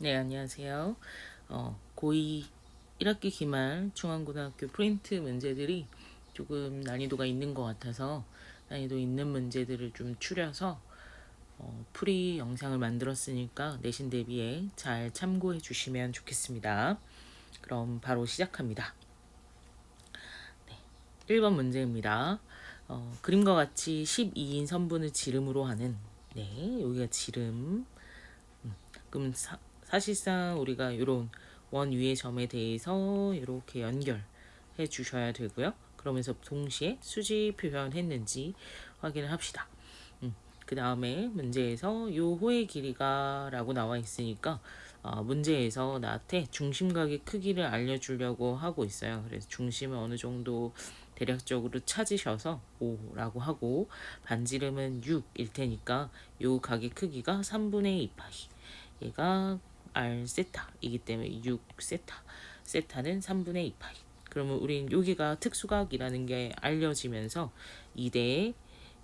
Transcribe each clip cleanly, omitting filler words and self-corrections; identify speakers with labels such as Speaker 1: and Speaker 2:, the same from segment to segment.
Speaker 1: 네, 안녕하세요. 고2 1학기 기말 중앙고등학교 프린트 문제들이 조금 난이도가 있는 것 같아서 난이도 있는 문제들을 좀 추려서 풀이 영상을 만들었으니까 내신 대비에 잘 참고해 주시면 좋겠습니다. 그럼 바로 시작합니다. 1번 문제입니다. 그림과 같이 12인 선분을 지름으로 하는, 네, 여기가 지름. 그럼 사실상 우리가 이런 원 위의 점에 대해서 이렇게 연결해 주셔야 되고요. 그러면서 동시에 수직 표현했는지 확인을 합시다. 그 다음에 문제에서 요 호의 길이가 라고 나와 있으니까 문제에서 나한테 중심각의 크기를 알려주려고 하고 있어요. 그래서 중심을 어느 정도 대략적으로 찾으셔서 5라고 하고 반지름은 6일 테니까 요 각의 크기가 3분의 2파이, 얘가 R 세타이기 때문에 6 세타, 세타는 3분의 2파이. 그러면 우린 여기가 특수각이라는 게 알려지면서 2대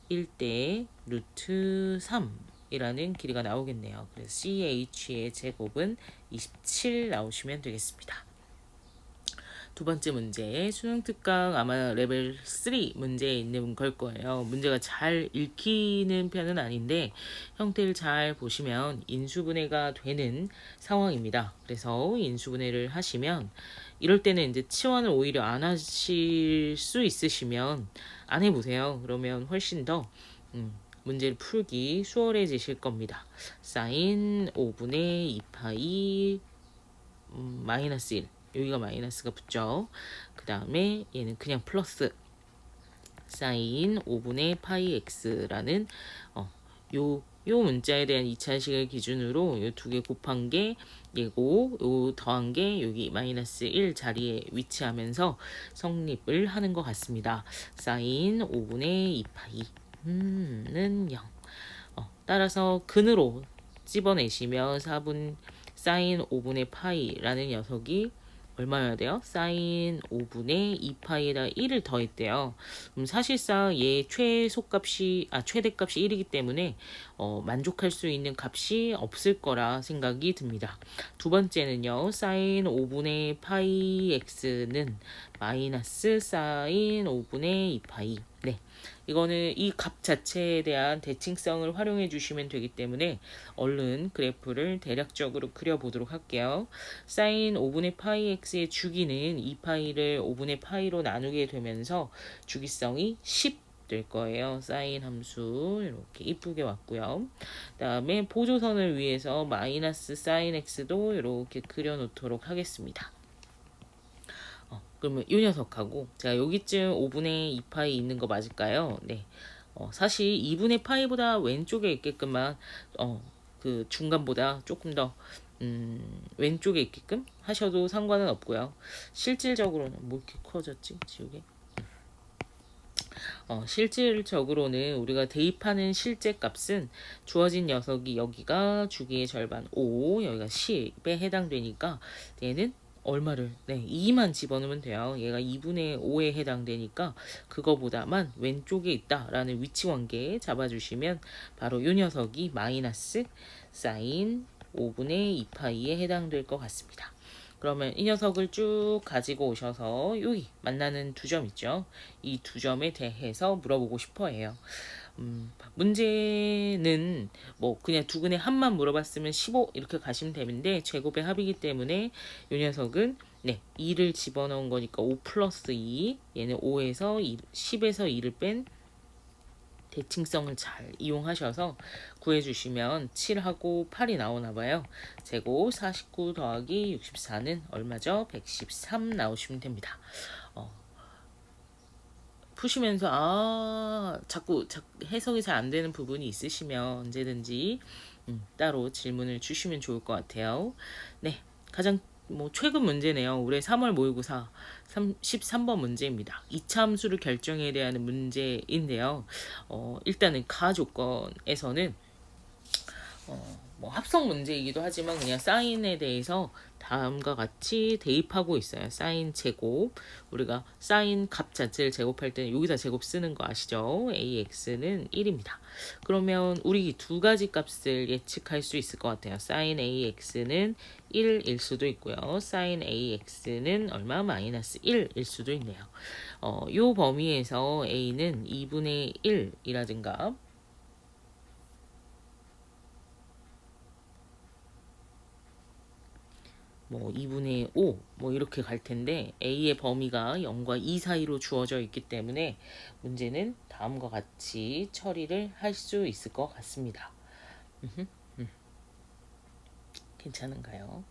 Speaker 1: 1대 루트 3이라는 길이가 나오겠네요. 그래서 CH의 제곱은 27 나오시면 되겠습니다. 두 번째 문제, 수능 특강 아마 레벨 3 문제에 있는 걸 거예요. 문제가 잘 읽히는 편은 아닌데 형태를 잘 보시면 인수분해가 되는 상황입니다. 그래서 인수분해를 하시면 이럴 때는 이제 치환을 오히려 안 하실 수 있으시면 안 해보세요. 그러면 훨씬 더 문제를 풀기 수월해지실 겁니다. 사인 5분의 2파이 마이너스 1, 여기가 마이너스가 붙죠. 그 다음에 얘는 그냥 플러스 사인 5분의 파이 x라는 요 문자에 대한 2차식을 기준으로 요 두 개 곱한 게 얘고 요 더한 게 여기 마이너스 1 자리에 위치하면서 성립을 하는 것 같습니다. 사인 5분의 2파이는 0. 따라서 근으로 찝어내시면 4분 사인 5분의 파이라는 녀석이 얼마여야 돼요? 사인 5분의 2파이에다 1을 더했대요. 그럼 사실상 얘 최대값이 1이기 때문에 만족할 수 있는 값이 없을 거라 생각이 듭니다. 두 번째는요. 사인 5분의 파이 x는 마이너스 사인 5분의 2파이. 네. 이거는 이 값 자체에 대한 대칭성을 활용해 주시면 되기 때문에 얼른 그래프를 대략적으로 그려보도록 할게요. 사인 5분의 파이 x의 주기는 2파이를 5분의 파이로 나누게 되면서 주기성이 10 될 거예요. 사인 함수 이렇게 이쁘게 왔고요. 그 다음에 보조선을 위해서 마이너스 사인 x도 이렇게 그려놓도록 하겠습니다. 그러면 이 녀석하고 제가 여기쯤 5분의 2파이 있는 거 맞을까요? 네. 사실 2분의 파이보다 왼쪽에 있게끔만 그 중간보다 조금 더 왼쪽에 있게끔 하셔도 상관은 없고요. 실질적으로는 뭐 이렇게 커졌지? 지우개? 실질적으로는 우리가 대입하는 실제 값은 주어진 녀석이 여기가 주기의 절반 5, 여기가 10에 해당되니까 얘는 얼마를 2만 집어넣으면 돼요. 얘가 2분의 5에 해당되니까 그거보다만 왼쪽에 있다라는 위치 관계 잡아주시면 바로 이 녀석이 마이너스 사인 5분의 2파이에 해당될 것 같습니다. 그러면 이 녀석을 쭉 가지고 오셔서 여기 만나는 두 점 있죠. 이 두 점에 대해서 물어보고 싶어 해요. 문제는 뭐 그냥 두근에 한만 물어봤으면 15 이렇게 가시면 되는데 제곱의 합이기 때문에 이 녀석은 2를 집어넣은 거니까 5 플러스 2, 얘는 5에서 10에서 2를 뺀 대칭성을 잘 이용하셔서 구해주시면 7하고 8이 나오나봐요. 제곱 49 더하기 64는 얼마죠? 113 나오시면 됩니다. 푸시면서 자꾸 해석이 잘 안 되는 부분이 있으시면 언제든지 따로 질문을 주시면 좋을 것 같아요. 네, 가장 최근 문제네요. 올해 3월 모의고사 13번 문제입니다. 2차 함수를 결정해야 하는 문제인데요. 일단은 가 조건에서는 뭐 합성 문제이기도 하지만 그냥 사인에 대해서 다음과 같이 대입하고 있어요. 사인 제곱. 우리가 사인 값 자체를 제곱할 때는 여기다 제곱 쓰는 거 아시죠? AX는 1입니다. 그러면 우리 두 가지 값을 예측할 수 있을 것 같아요. 사인 AX는 1일 수도 있고요. 사인 AX는 얼마? 마이너스 1일 수도 있네요. 요 범위에서 A는 2분의 1이라든가 뭐 2분의 5 뭐 이렇게 갈 텐데 A의 범위가 0과 2 사이로 주어져 있기 때문에 문제는 다음과 같이 처리를 할 수 있을 것 같습니다. 괜찮은가요?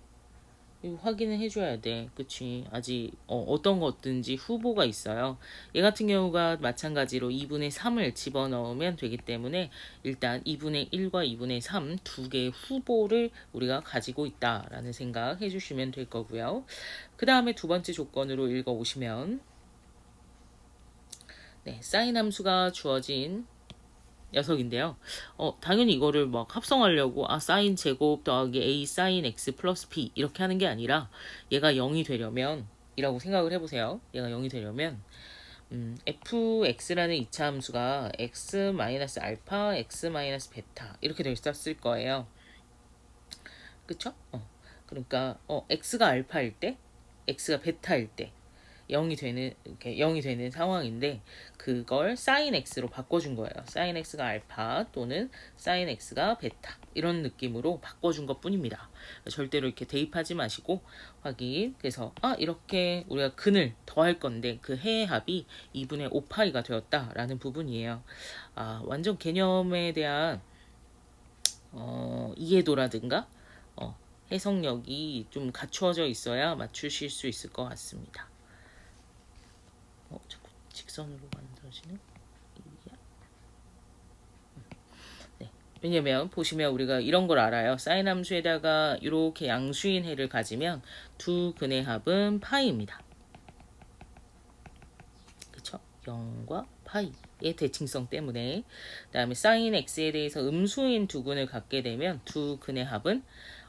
Speaker 1: 이거 확인을 해줘야 돼. 그치? 아직 어떤 것든지 후보가 있어요. 얘 같은 경우가 마찬가지로 2분의 3을 집어넣으면 되기 때문에 일단 2분의 1과 2분의 3 두 개의 후보를 우리가 가지고 있다라는 생각 해주시면 될 거고요. 그 다음에 두 번째 조건으로 읽어오시면 네, 사인 함수가 주어진 녀석인데요. 당연히 이거를 막 합성하려고 사인 제곱 더하기 a 사인 x 플러스 b 이렇게 하는 게 아니라 얘가 0이 되려면 이라고 생각을 해보세요. 얘가 0이 되려면 fx라는 이차 함수가 x 마이너스 알파, x 마이너스 베타 이렇게 돼 있었을 거예요. 그쵸? 그러니까 x가 알파일 때, x가 베타일 때 0이 되는 상황인데 그걸 sin x로 바꿔준 거예요. sin x가 알파 또는 sin x가 베타 이런 느낌으로 바꿔준 것 뿐입니다. 절대로 이렇게 대입하지 마시고 확인. 그래서 이렇게 우리가 근을 더할 건데 그 해의 합이 2분의 5파이가 되었다라는 부분이에요. 완전 개념에 대한 이해도라든가 해석력이 좀 갖추어져 있어야 맞추실 수 있을 것 같습니다. 자꾸 직선으로 만들어지네. 네. 왜냐면 보시면 우리가 이런 걸 알아요. 사인 함수에다가 이렇게 양수인 해를 가지면 두 근의 합은 파이입니다. 그쵸? 0과 파이의 대칭성 때문에 그 다음에 사인 x에 대해서 음수인 두 근을 갖게 되면 두 근의 합은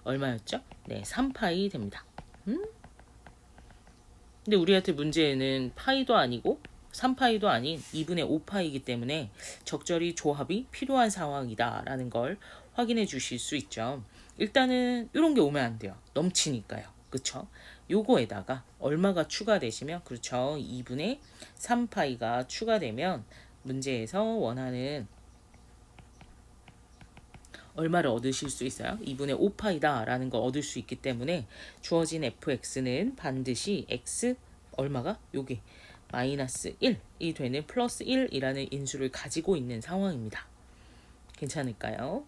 Speaker 1: 얼마였죠? 네, 3파이 됩니다. 근데 우리한테 문제는 파이도 아니고 3파이도 아닌 2분의 5파이기 때문에 적절히 조합이 필요한 상황이다라는 걸 확인해 주실 수 있죠. 일단은 이런 게 오면 안 돼요. 넘치니까요. 그쵸? 요거에다가 얼마가 추가되시면 그렇죠. 2분의 3파이가 추가되면 문제에서 원하는 얼마를 얻으실 수 있어요? 2분의 5파이다 라는 걸 얻을 수 있기 때문에 주어진 fx는 반드시 x 얼마가? 요게 마이너스 1이 되는 플러스 1이라는 인수를 가지고 있는 상황입니다. 괜찮을까요?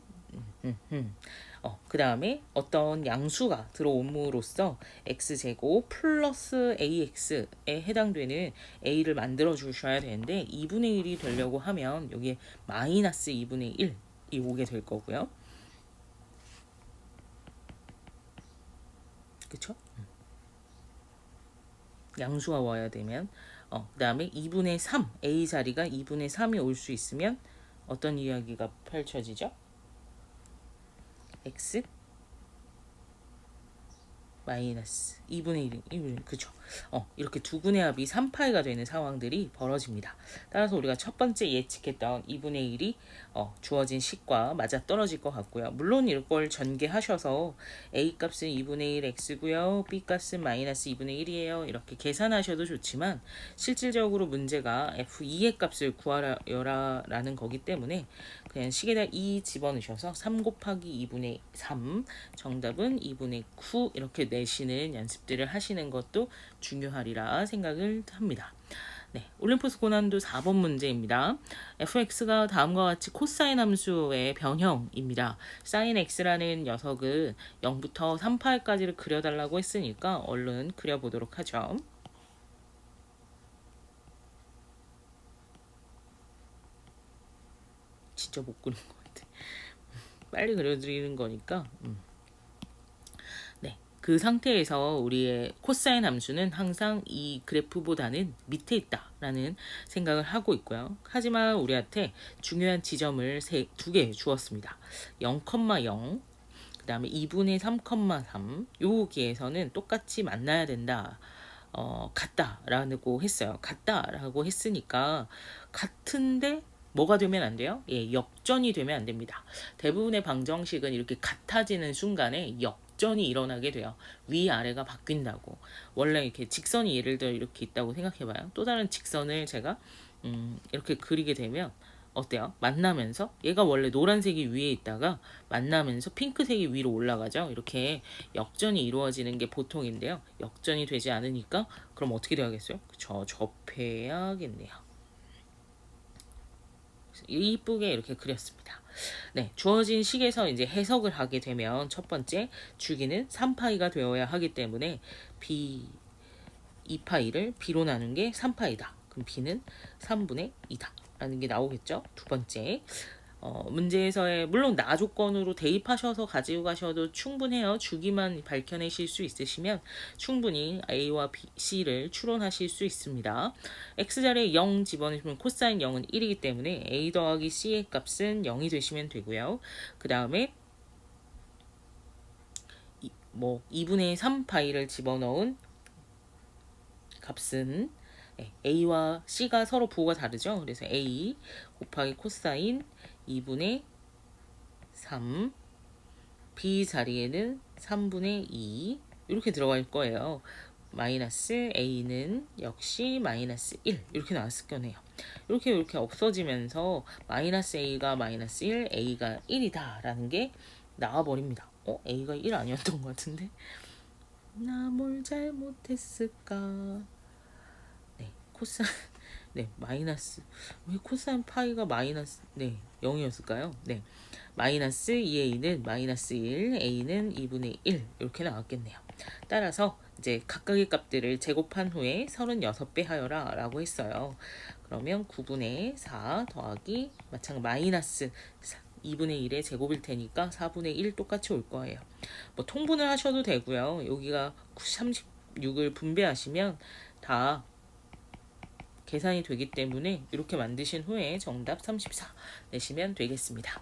Speaker 1: 그 다음에 어떤 양수가 들어옴으로써 x제곱 플러스 ax에 해당되는 a를 만들어 주셔야 되는데 2분의 1이 되려고 하면 여기에 마이너스 2분의 1이 오게 될 거고요. 그쵸? 양수가 와야 되면 그 다음에 2분의 3 a 자리가 2분의 3이 올 수 있으면 어떤 이야기가 펼쳐지죠? x 마이너스 2분의 1, 그죠? 이렇게 두 근의 합이 3파이가 되는 상황들이 벌어집니다. 따라서 우리가 첫 번째 예측했던 2분의 1이 주어진 식과 맞아 떨어질 것 같고요. 물론 이걸 전개하셔서 a 값은 2분의 1 x고요. b 값은 마이너스 2분의 1이에요. 이렇게 계산하셔도 좋지만 실질적으로 문제가 f2의 값을 구하라라는 거기 때문에 그냥 식에다 2 집어넣으셔서 3 곱하기 2분의 3 정답은 2분의 9 이렇게 내시는 연습들을 하시는 것도 중요하리라 생각을 합니다. 네, 올림포스 고난도 4번 문제입니다. fx가 다음과 같이 코사인 함수의 변형입니다. sin x라는 녀석은 0부터 3파까지를 그려달라고 했으니까 얼른 그려보도록 하죠. 진짜 못 그린 것 같아. 빨리 그려드리는 거니까. 네, 그 상태에서 우리의 코사인 함수는 항상 이 그래프보다는 밑에 있다라는 생각을 하고 있고요. 하지만 우리한테 중요한 지점을 두 개 주었습니다. 0,0 다음에 2분의 3,3 여기에서는 똑같이 만나야 된다. 같다라고 했어요. 같다라고 했으니까 같은데 뭐가 되면 안 돼요? 예, 역전이 되면 안 됩니다. 대부분의 방정식은 이렇게 같아지는 순간에 역전이 일어나게 돼요. 위아래가 바뀐다고. 원래 이렇게 직선이 예를 들어 이렇게 있다고 생각해봐요. 또 다른 직선을 제가 이렇게 그리게 되면 어때요? 만나면서 얘가 원래 노란색이 위에 있다가 만나면서 핑크색이 위로 올라가죠. 이렇게 역전이 이루어지는 게 보통인데요. 역전이 되지 않으니까 그럼 어떻게 돼야겠어요? 그쵸, 접해야겠네요. 이쁘게 이렇게 그렸습니다. 네, 주어진 식에서 이제 해석을 하게 되면 첫 번째 주기는 3파이가 되어야 하기 때문에 b 2파이를 b로 나눈 게 3파이다. 그럼 b는 3분의 2다. 라는 게 나오겠죠. 두 번째 문제에서의 물론 나 조건으로 대입하셔서 가지고 가셔도 충분해요. 주기만 밝혀내실 수 있으시면 충분히 A와 B, C를 추론하실 수 있습니다. X자리에 0 집어넣으면 코사인 0은 1이기 때문에 A 더하기 C의 값은 0이 되시면 되고요. 그 다음에 2분의 3파이를 집어넣은 값은 A와 C가 서로 부호가 다르죠. 그래서 A 곱하기 코사인 2분의 3 B 자리에는 3분의 2 이렇게 들어갈 거예요. 마이너스 A는 역시 마이너스 1 이렇게 나왔을 거네요. 이렇게 없어지면서 마이너스 A가 마이너스 1 A가 1이다 라는 게 나와버립니다. A가 1 아니었던 것 같은데 나 뭘 잘못했을까. 코사인 마이너스 왜 코사인 파이가 마이너스 0이었을까요? 마이너스 2a는 마이너스 1 a는 2분의 1 이렇게 나왔겠네요. 따라서 이제 각각의 값들을 제곱한 후에 36배 하여라 라고 했어요. 그러면 9분의 4 더하기 마찬가지 마이너스 2분의 1의 제곱일 테니까 4분의 1 똑같이 올 거예요. 통분을 하셔도 되고요. 여기가 36을 분배하시면 다 계산이 되기 때문에 이렇게 만드신 후에 정답 34 내시면 되겠습니다.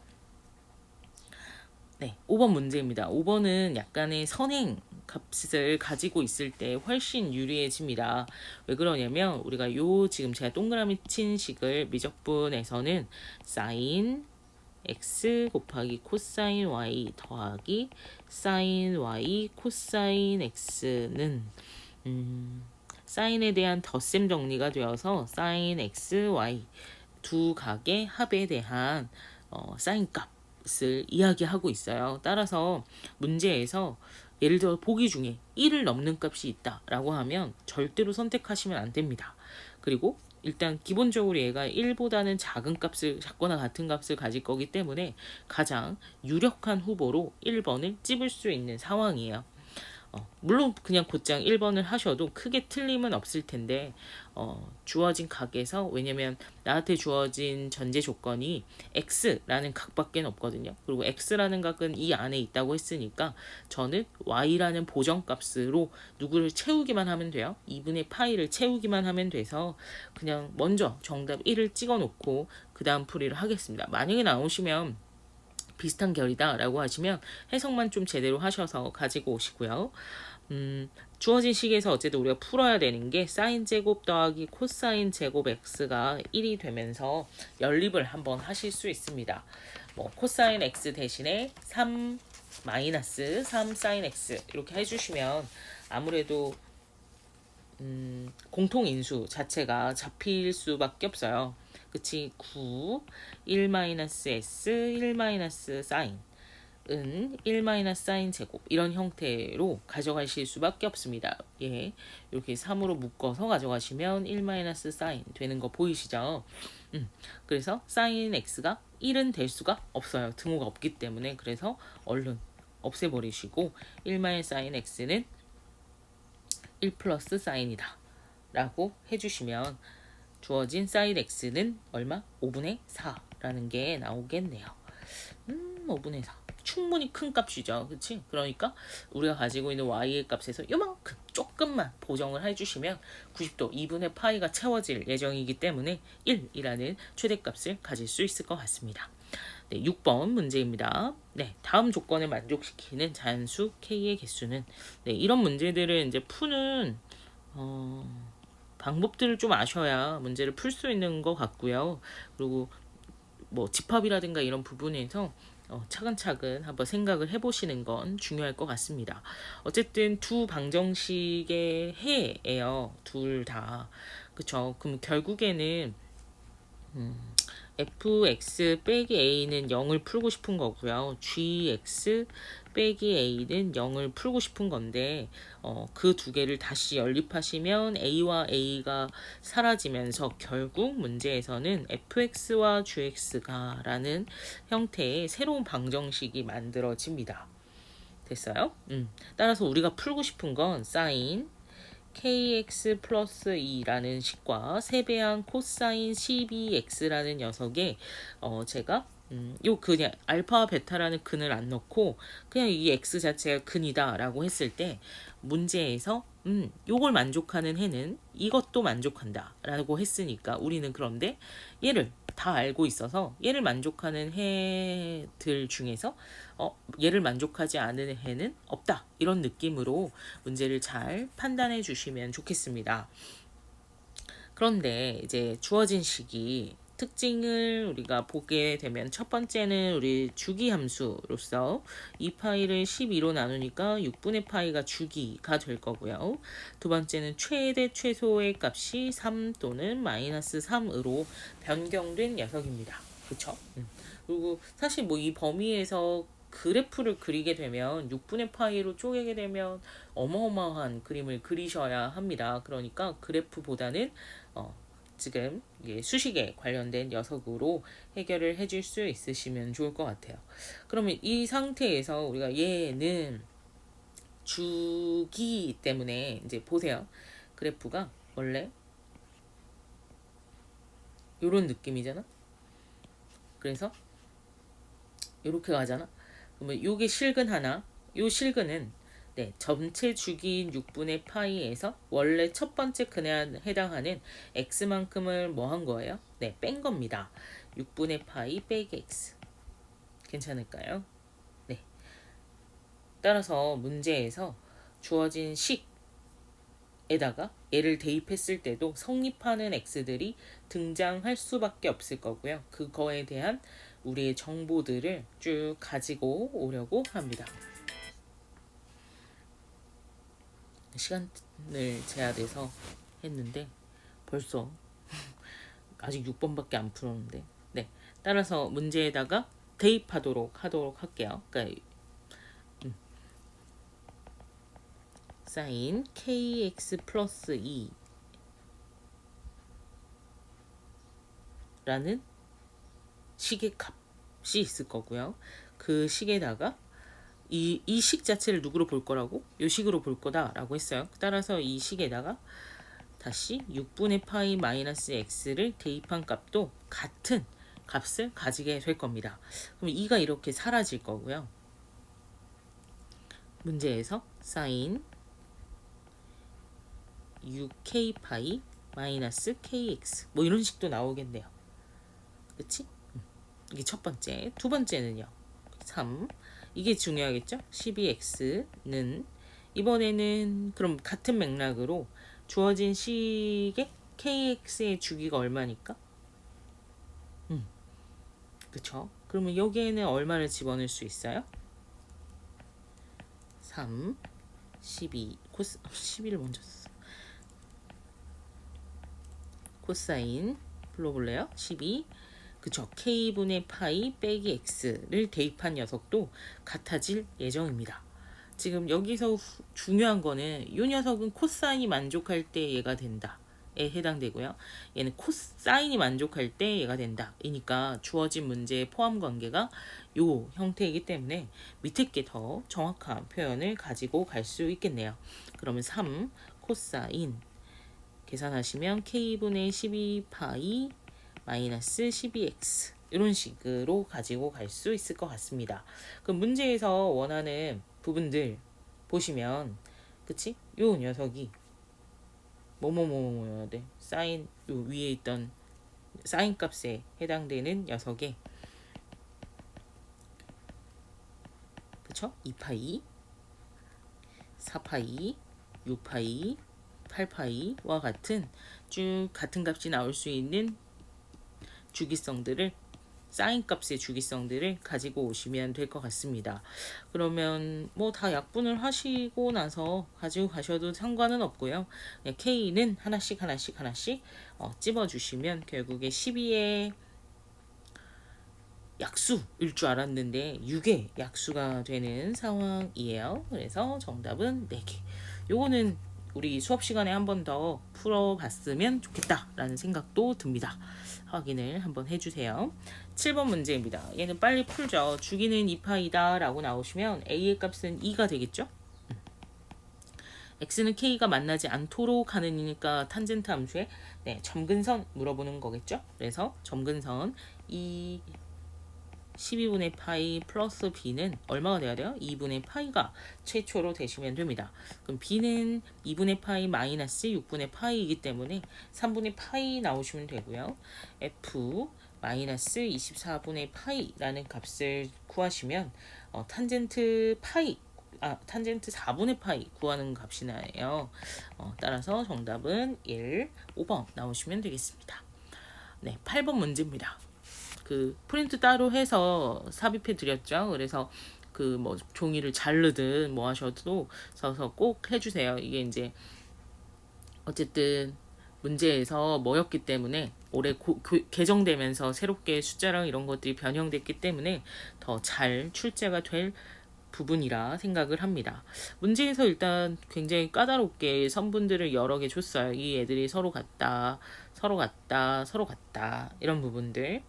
Speaker 1: 5번 문제입니다. 5번은 약간의 선행 값을 가지고 있을 때 훨씬 유리해집니다. 왜 그러냐면 우리가 지금 제가 동그라미 친 식을 미적분에서는 사인 x 곱하기 코사인 y 더하기 사인 y 코사인 x는 사인에 대한 덧셈 정리가 되어서 사인 x, y 두 각의 합에 대한 사인 값을 이야기하고 있어요. 따라서 문제에서 예를 들어 보기 중에 1을 넘는 값이 있다라고 하면 절대로 선택하시면 안 됩니다. 그리고 일단 기본적으로 얘가 1보다는 작거나 같은 값을 가질 거기 때문에 가장 유력한 후보로 1번을 찝을 수 있는 상황이에요. 물론 그냥 곧장 1번을 하셔도 크게 틀림은 없을 텐데 주어진 각에서 왜냐면 나한테 주어진 전제 조건이 x라는 각밖에 없거든요. 그리고 x라는 각은 이 안에 있다고 했으니까 저는 y라는 보정값으로 누구를 채우기만 하면 돼요. 2분의 파이를 채우기만 하면 돼서 그냥 먼저 정답 1을 찍어 놓고 그 다음 풀이를 하겠습니다. 만약에 나오시면 비슷한 결이다 라고 하시면 해석만 좀 제대로 하셔서 가지고 오시고요. 주어진 식에서 어쨌든 우리가 풀어야 되는 게 사인 제곱 더하기 코사인 제곱 x가 1이 되면서 연립을 한번 하실 수 있습니다. 코사인 x 대신에 3 마이너스 3 사인 x 이렇게 해주시면 아무래도 공통인수 자체가 잡힐 수밖에 없어요. 그치? 9, 1-s, 1-사인 은 1-사인 제곱 이런 형태로 가져가실 수밖에 없습니다. 이렇게 3으로 묶어서 가져가시면 1-사인 되는 거 보이시죠? 그래서 사인 x가 1은 될 수가 없어요. 등호가 없기 때문에. 그래서 얼른 없애버리시고 1-사인 x는 1 플러스 사인이다 라고 해주시면 주어진 사인 x는 얼마? 5분의 4라는 게 나오겠네요. 5분의 4 충분히 큰 값이죠. 그치? 그러니까 우리가 가지고 있는 y의 값에서 요만큼 조금만 보정을 해주시면 90도 2분의 파이가 채워질 예정이기 때문에 1이라는 최대값을 가질 수 있을 것 같습니다. 네, 6번 문제입니다. 네, 다음 조건을 만족시키는 자연수 K의 개수는 네, 이런 문제들을 이제 푸는 방법들을 좀 아셔야 문제를 풀 수 있는 것 같고요. 그리고 뭐 집합이라든가 이런 부분에서 차근차근 한번 생각을 해보시는 건 중요할 것 같습니다. 어쨌든 두 방정식의 해예요. 둘 다. 그쵸? 그럼 결국에는 fx 빼기 a는 0을 풀고 싶은 거고요. gx 빼기 a는 0을 풀고 싶은 건데 그 두 개를 다시 연립하시면 a와 a가 사라지면서 결국 문제에서는 fx와 gx가 라는 형태의 새로운 방정식이 만들어집니다. 됐어요? 따라서 우리가 풀고 싶은 건 사인 kx 플러스 2라는 식과 세배한 코사인 12x라는 녀석에 제가 요 그냥 알파와 베타라는 근을 안 넣고 그냥 이 x 자체가 근이다 라고 했을 때 문제에서 요걸 만족하는 해는 이것도 만족한다 라고 했으니까 우리는 그런데 얘를 다 알고 있어서 얘를 만족하는 해들 중에서 얘를 만족하지 않는 해는 없다 이런 느낌으로 문제를 잘 판단해 주시면 좋겠습니다. 그런데 이제 주어진 식이 특징을 우리가 보게 되면 첫 번째는 우리 주기 함수로서 이 파이를 12로 나누니까 6분의 파이가 주기가 될 거고요. 두 번째는 최대 최소의 값이 3 또는 마이너스 3으로 변경된 녀석입니다. 그쵸? 그리고 사실 뭐 이 범위에서 그래프를 그리게 되면 6분의 파이로 쪼개게 되면 어마어마한 그림을 그리셔야 합니다. 그러니까 그래프보다는 지금 수식에 관련된 녀석으로 해결을 해줄 수 있으시면 좋을 것 같아요. 그러면 이 상태에서 우리가 얘는 주기 때문에 이제 보세요. 그래프가 원래 요런 느낌이잖아. 그래서 이렇게 가잖아. 그러면 요게 실근 하나, 요 실근은 네, 전체 주기인 6분의 파이에서 원래 첫 번째 근에 해당하는 x만큼을 뭐 한 거예요? 네, 뺀 겁니다. 6분의 파이 빼기 x. 괜찮을까요? 네. 따라서 문제에서 주어진 식에다가 얘를 대입했을 때도 성립하는 x들이 등장할 수밖에 없을 거고요. 그거에 대한 우리의 정보들을 쭉 가지고 오려고 합니다. 시간을 제한해서 했는데 벌써 아직 6번밖에 안 풀었는데 네, 따라서 문제에다가 대입하도록 할게요. 그러니까 사인 kx 플러스 2 라는 식의 값이 있을 거고요. 그 식에다가 이 식 자체를 누구로 볼 거라고? 이 식으로 볼 거다라고 했어요. 따라서 이 식에다가 다시 6분의 파이 마이너스 x를 대입한 값도 같은 값을 가지게 될 겁니다. 그럼 2가 이렇게 사라질 거고요. 문제에서 사인 6k 파이 마이너스 kx 뭐 이런 식도 나오겠네요. 그치? 이게 첫 번째. 두 번째는요. 3. 이게 중요하겠죠? 12x는 이번에는 그럼 같은 맥락으로 주어진 식의 kx의 주기가 얼마니까? 그쵸? 그러면 여기에는 얼마를 집어넣을 수 있어요? 3, 12, 12를 먼저 썼어. 코사인 불러볼래요? 12. 그쵸? k분의 파이 빼기 x를 대입한 녀석도 같아질 예정입니다. 지금 여기서 중요한 거는 이 녀석은 코사인이 만족할 때 얘가 된다. 에 해당되고요. 얘는 코사인이 만족할 때 얘가 된다. 이니까 주어진 문제의 포함 관계가 요 형태이기 때문에 밑에 게 더 정확한 표현을 가지고 갈 수 있겠네요. 그러면 3 코사인 계산하시면 k분의 12파이 마이너스 12x 이런 식으로 가지고 갈 수 있을 것 같습니다. 그럼 문제에서 원하는 부분들 보시면 그치? 요 녀석이 뭐뭐뭐뭐여야 돼. 사인 요 위에 있던 사인 값에 해당되는 녀석에 그쵸? 2파이, 4파이, 6파이, 8파이와 같은 쭉 같은 값이 나올 수 있는 주기성들을 사인 값의 주기성들을 가지고 오시면 될 것 같습니다. 그러면 뭐 다 약분을 하시고 나서 가지고 가셔도 상관은 없고요. K는 하나씩 찝어주시면 결국에 12의 약수일 줄 알았는데 6의 약수가 되는 상황이에요. 그래서 정답은 4개. 요거는 우리 수업 시간에 한 번 더 풀어봤으면 좋겠다라는 생각도 듭니다. 확인을 한번 해주세요. 7번 문제입니다. 얘는 빨리 풀죠. 주기는 2파이다 라고 나오시면 A의 값은 2가 되겠죠? X는 K가 만나지 않도록 하는 이니까 탄젠트 함수에 점근선 물어보는 거겠죠? 그래서 점근선 12분의 파이 플러스 b는 얼마가 돼야 돼요? 2분의 파이가 최초로 되시면 됩니다. 그럼 b는 2분의 파이 마이너스 6분의 파이이기 때문에 3분의 파이 나오시면 되고요. f 마이너스 24분의 파이라는 값을 구하시면 탄젠트 4분의 파이 구하는 값이 나요. 따라서 정답은 1, 5번 나오시면 되겠습니다. 네, 8번 문제입니다. 그 프린트 따로 해서 삽입해 드렸죠. 그래서 그 뭐 종이를 자르든 뭐 하셔도 써서 꼭 해주세요. 이게 이제 어쨌든 문제에서 뭐였기 때문에 올해 개정되면서 새롭게 숫자랑 이런 것들이 변형됐기 때문에 더 잘 출제가 될 부분이라 생각을 합니다. 문제에서 일단 굉장히 까다롭게 선분들을 여러 개 줬어요. 이 애들이 서로 같다, 이런 부분들.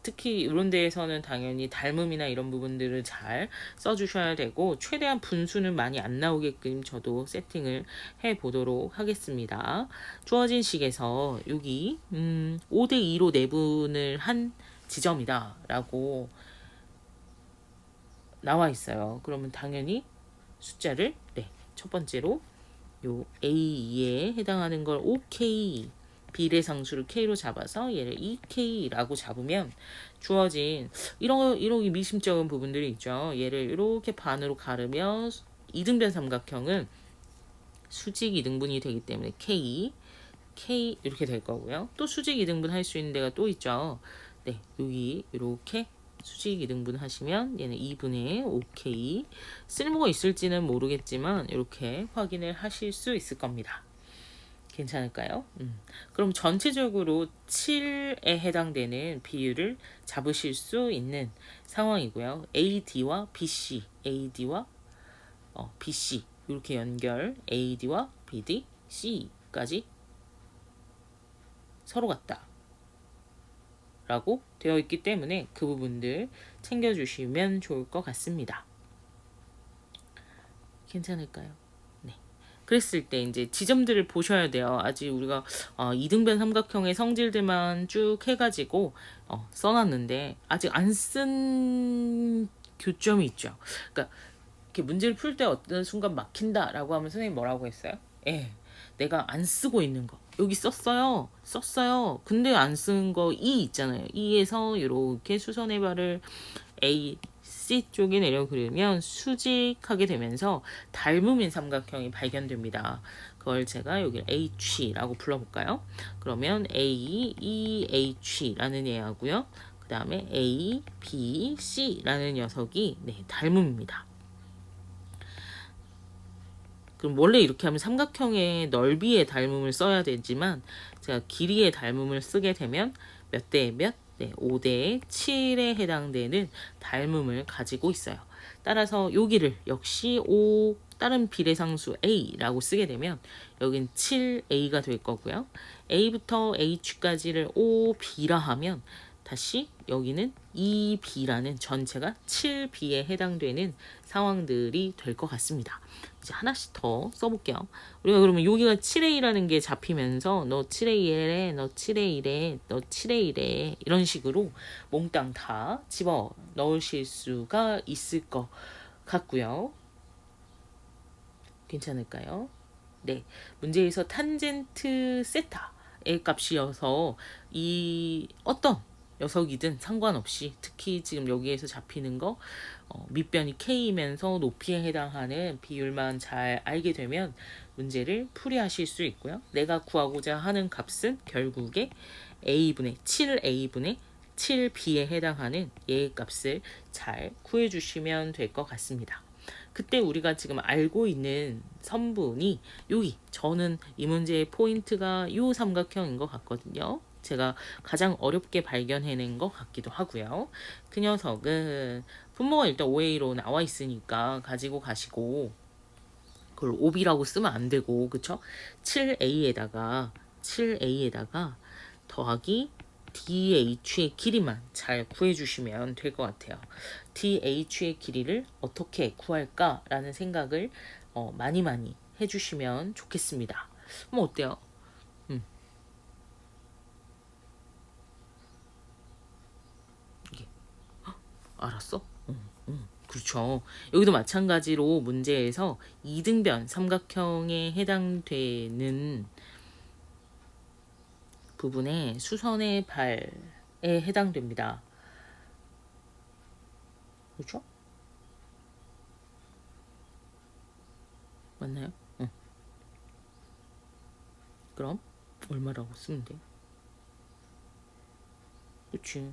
Speaker 1: 특히 이런 데에서는 당연히 닮음이나 이런 부분들을 잘 써주셔야 되고 최대한 분수는 많이 안 나오게끔 저도 세팅을 해보도록 하겠습니다. 주어진 식에서 여기 5대2로 내분을 한 지점이다 라고 나와 있어요. 그러면 당연히 숫자를 첫 번째로 요 A2에 해당하는 걸 OK 비례상수를 K로 잡아서 얘를 2K라고 잡으면 주어진 이런 미심쩍은 부분들이 있죠. 얘를 이렇게 반으로 가르면 이등변 삼각형은 수직 이등분이 되기 때문에 K 이렇게 될 거고요. 또 수직 이등분 할 수 있는 데가 또 있죠. 네, 여기 이렇게 수직 이등분 하시면 얘는 2분의 5K 쓸모가 있을지는 모르겠지만 이렇게 확인을 하실 수 있을 겁니다. 괜찮을까요? 그럼 전체적으로 7에 해당되는 비율을 잡으실 수 있는 상황이고요. AD와 BC, BC 이렇게 연결 AD와 BD, C까지 서로 같다 라고 되어 있기 때문에 그 부분들 챙겨주시면 좋을 것 같습니다. 괜찮을까요? 네. 그랬을 때 이제 지점들을 보셔야 돼요. 아직 우리가 이등변 삼각형의 성질들만 쭉 해가지고 써놨는데 아직 안 쓴 교점이 있죠. 그러니까 이렇게 문제를 풀 때 어떤 순간 막힌다라고 하면 선생님 뭐라고 했어요? 내가 안 쓰고 있는 거 여기 썼어요. 근데 안 쓴 거 E 있잖아요. E에서 이렇게 수선의 발을 A, C 쪽에 내려 그리면 수직하게 되면서 닮음인 삼각형이 발견됩니다. 그걸 제가 여기 H라고 불러볼까요? 그러면 A, E, H라는 애하고요. 그 다음에 A, B, C라는 녀석이 닮음입니다. 그럼 원래 이렇게 하면 삼각형의 넓이의 닮음을 써야 되지만 제가 길이의 닮음을 쓰게 되면 몇 대에 몇? 5대에 7에 해당되는 닮음을 가지고 있어요. 따라서 여기를 역시 다른 비례상수 A라고 쓰게 되면 여긴 7A가 될 거고요. A부터 H까지를 5B라 하면 다시 여기는 2B라는 전체가 7B에 해당되는 상황들이 될 것 같습니다. 이제 하나씩 더 써볼게요. 우리가 그러면 여기가 7A라는 게 잡히면서 너 7A래, 너 7A래, 너 7A래 이런 식으로 몽땅 다 집어 넣으실 수가 있을 것 같고요. 괜찮을까요? 네, 문제에서 탄젠트 세타의 값이어서 이 어떤 녀석이든 상관없이 특히 지금 여기에서 잡히는 거 밑변이 K이면서 높이에 해당하는 비율만 잘 알게 되면 문제를 풀이하실 수 있고요. 내가 구하고자 하는 값은 결국에 A분의 7A분의 7B에 해당하는 얘의 값을 잘 구해주시면 될 것 같습니다. 그때 우리가 지금 알고 있는 선분이 여기, 저는 이 문제의 포인트가 이 삼각형인 것 같거든요. 제가 가장 어렵게 발견해낸 것 같기도 하고요. 그 녀석은 분모가 일단 5A로 나와 있으니까 가지고 가시고, 그걸 5B라고 쓰면 안 되고, 그쵸? 7A에다가 더하기 DH의 길이만 잘 구해주시면 될 것 같아요. DH의 길이를 어떻게 구할까라는 생각을 많이 해주시면 좋겠습니다. 뭐 어때요? 이게 알았어? 그렇죠. 여기도 마찬가지로 문제에서 이등변 삼각형에 해당되는 부분에 수선의 발에 해당됩니다. 그렇죠? 맞나요? 그럼 얼마라고 쓰면 돼? 그치.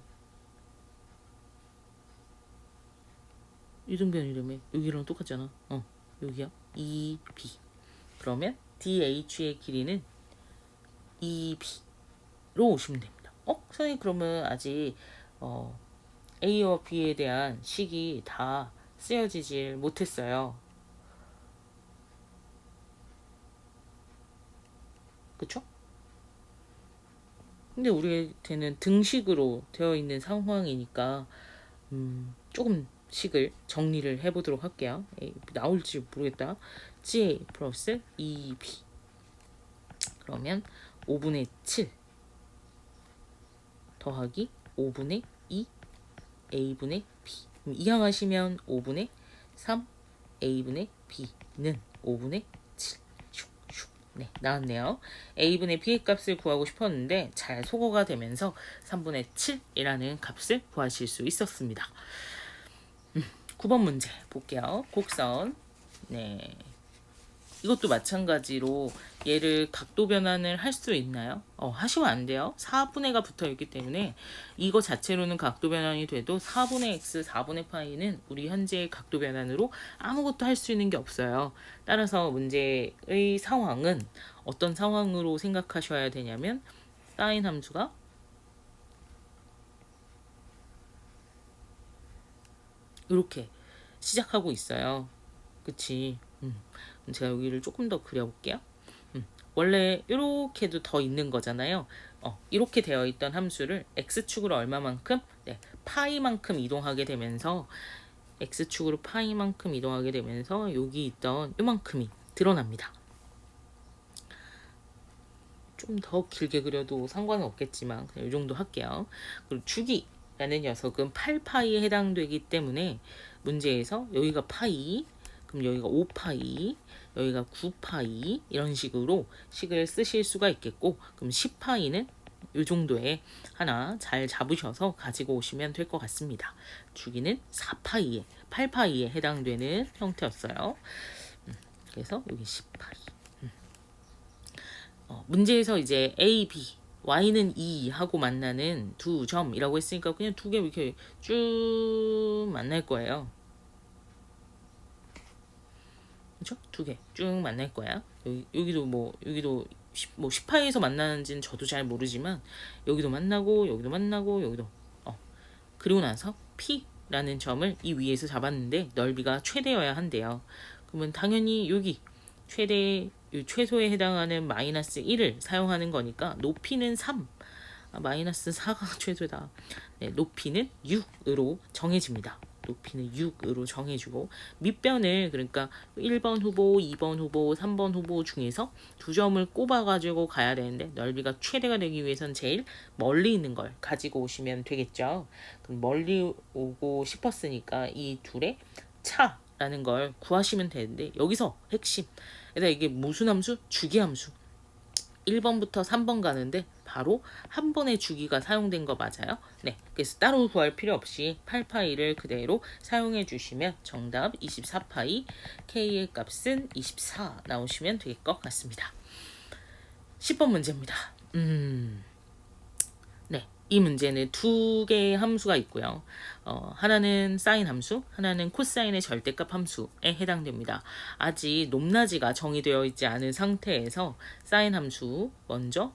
Speaker 1: 이등변이라며 여기랑 똑같잖아. 여기야 2B. 그러면 DH의 길이는 2B로 오시면 됩니다. 선생님 그러면 아직 A와 B에 대한 식이 다 쓰여지질 못했어요. 그쵸? 근데 우리한테는 등식으로 되어 있는 상황이니까 조금 식을 정리를 해보도록 할게요. 나올지 모르겠다. GA 플러스 2B 그러면 5분의 7 더하기 5분의 2 A분의 B 이항하시면 5분의 3 A분의 B는 5분의 7 네, 나왔네요. A분의 B의 값을 구하고 싶었는데 잘 소거가 되면서 3분의 7이라는 값을 구하실 수 있었습니다. 9번 문제 볼게요. 곡선. 네. 이것도 마찬가지로 얘를 각도 변환을 할 수 있나요? 하시면 안 돼요. 4분의가 붙어 있기 때문에 이거 자체로는 각도 변환이 돼도 4분의 x, 4분의 파이는 우리 현재의 각도 변환으로 아무것도 할 수 있는 게 없어요. 따라서 문제의 상황은 어떤 상황으로 생각하셔야 되냐면 사인 함수가 이렇게 시작하고 있어요. 그치? 제가 여기를 조금 더 그려볼게요. 원래 이렇게도 더 있는 거잖아요. 이렇게 되어 있던 함수를 x축으로 얼마만큼? 네, 파이만큼 이동하게 되면서 x축으로 파이만큼 이동하게 되면서 여기 있던 요만큼이 드러납니다. 좀 더 길게 그려도 상관은 없겠지만 그냥 이 정도 할게요. 그리고 주기라는 녀석은 8파이에 해당되기 때문에 문제에서 여기가 파이, 그럼 여기가 5파이, 여기가 9파이 이런 식으로 식을 쓰실 수가 있겠고, 그럼 10파이는 이 정도에 하나 잘 잡으셔서 가지고 오시면 될 것 같습니다. 주기는 4파이에 8파이에 해당되는 형태였어요. 그래서 여기 10파이. 문제에서 이제 A, B, Y는 2 하고 만나는 두 점이라고 했으니까 그냥 두 개 이렇게 쭉 만날 거예요. 그렇죠? 두 개 쭉 만날 거야. 여기도 10파에서 만나는지는 저도 잘 모르지만 여기도 만나고 여기도 만나고 여기도 그리고 나서 P라는 점을 이 위에서 잡았는데 넓이가 최대여야 한대요. 그러면 당연히 여기 최소에 해당하는 마이너스 1을 사용하는 거니까 높이는 3, 마이너스 4가 최소다. 네, 높이는 6으로 정해집니다. 높이는 6으로 정해주고 밑변을 그러니까 1번 후보, 2번 후보, 3번 후보 중에서 두 점을 꼽아가지고 가야 되는데 넓이가 최대가 되기 위해선 제일 멀리 있는 걸 가지고 오시면 되겠죠. 그럼 멀리 오고 싶었으니까 이 둘의 차라는 걸 구하시면 되는데 여기서 핵심. 그래서 이게 무슨 함수? 주기함수. 1번부터 3번 가는데 바로 한 번의 주기가 사용된 거 맞아요? 네, 그래서 따로 구할 필요 없이 8파이를 그대로 사용해 주시면 정답 24파이, K의 값은 24 나오시면 될 것 같습니다. 10번 문제입니다. 네, 이 문제는 두 개의 함수가 있고요. 하나는 사인 함수, 하나는 코사인의 절대값 함수에 해당됩니다. 아직 높낮이가 정의되어 있지 않은 상태에서 사인 함수 먼저